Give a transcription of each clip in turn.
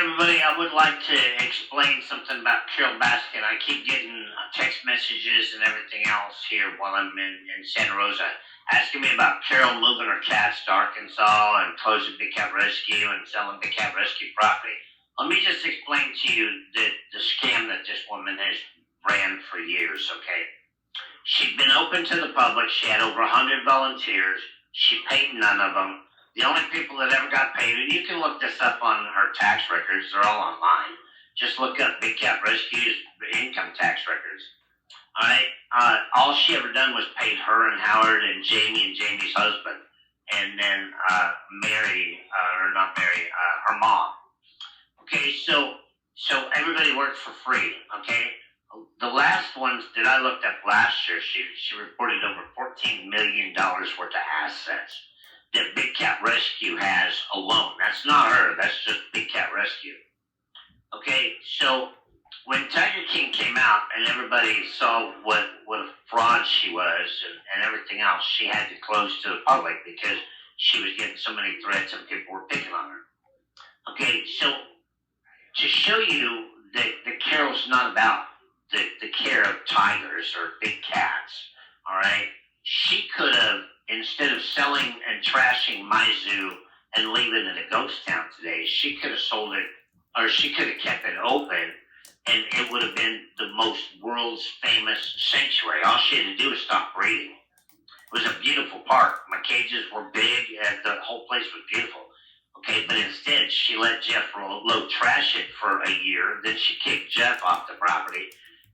everybody, I would like to explain something about Carol Baskin. I keep getting text messages and everything else here while I'm in Santa Rosa asking me about Carol moving her cats to Arkansas and closing Big Cat Rescue and selling Big Cat Rescue property. Let me just explain to you the scam that this woman has ran for years, okay? She'd been open to the public. She had over 100 volunteers. She paid none of them. The only people that ever got paid, and you can look this up on her tax records, they're all online. Just look up Big Cat Rescue's income tax records. All right? All she ever done was paid her and Howard and Jamie's husband, and then her mom. Okay, so everybody worked for free, okay? The last ones that I looked up last year, she reported over $14 million worth of assets that Big Cat Rescue has alone. That's not her. That's just Big Cat Rescue. Okay, so when Tiger King came out and everybody saw what a fraud she was and everything else, she had to close to the public because she was getting so many threats and people were picking on her. Okay, so to show you that Carol's not about the care of tigers or big cats, all right, she could have, instead of selling and trashing my zoo and leaving it a ghost town today, she could have sold it, or she could have kept it open, and it would have been the most world's famous sanctuary. All she had to do was stop breeding. It was a beautiful park. My cages were big, and the whole place was beautiful. Okay, but instead, she let Jeff Lowe trash it for a year. Then she kicked Jeff off the property,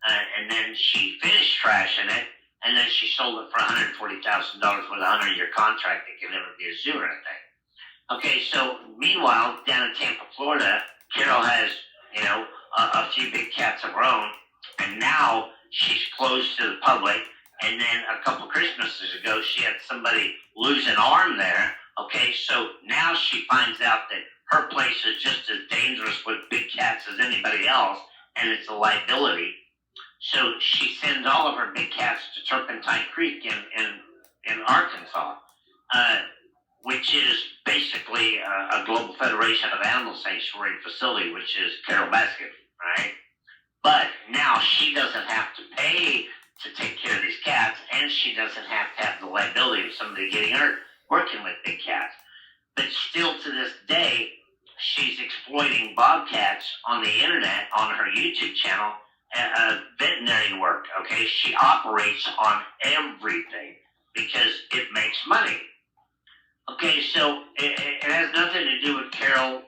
and then she finished trashing it, and then she sold it for $140,000 with a 100-year contract that can never be a zoo or anything. Okay, so meanwhile, down in Tampa, Florida, Carol has, a few big cats of her own, and now she's closed to the public. And then a couple Christmases ago, she had somebody lose an arm there. Okay, so now she finds out that her place is just as dangerous with big cats as anybody else, and it's a liability. So she sends all of her big cats to Turpentine Creek in Arkansas, which is basically a global federation of animal sanctuary facility, which is Carol Baskin, right? But now she doesn't have to pay to take care of these cats, and she doesn't have to have the liability of somebody getting hurt working with big cats. But still to this day, she's exploiting bobcats on the internet, on her YouTube channel, veterinary work, okay? She operates on everything because it makes money. Okay, so it has nothing to do with Carol,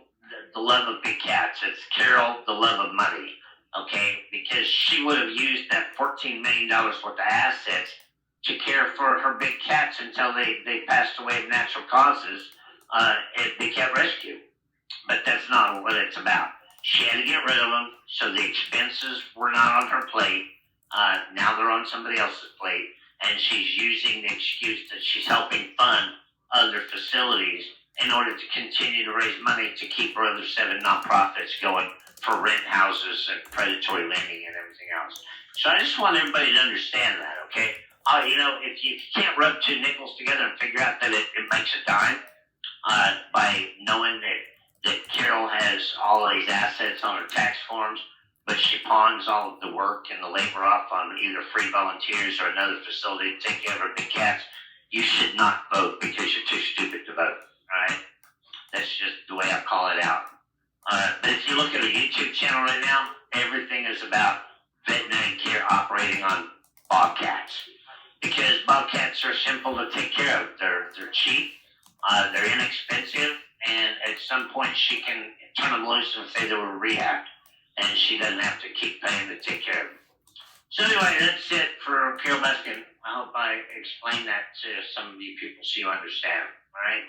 the love of big cats. It's Carol, the love of money, okay? Because she would have used that $14 million worth of assets to care for her big cats until they passed away of natural causes at Big Cat Rescue. But that's not what it's about. She had to get rid of them, so the expenses were not on her plate. Now they're on somebody else's plate, and she's using the excuse that she's helping fund other facilities in order to continue to raise money to keep her other 7 nonprofits going for rent houses and predatory lending and everything else. So I just want everybody to understand that, okay? If you can't rub 2 nickels together and figure out that it makes a dime by knowing that Carol has all of these assets on her tax forms, but she pawns all of the work and the labor off on either free volunteers or another facility to take care of her big cats, you should not vote because you're too stupid to vote, all right? That's just the way I call it out. But if you look at her YouTube channel right now, everything is about veterinary care operating on bobcats. Because bobcats are simple to take care of. They're cheap, they're inexpensive, and at some point she can turn them loose and say they were rehabbed, and she doesn't have to keep paying to take care of them. So anyway, that's it for Carol Baskin. I hope I explained that to some of you people so you understand, all right?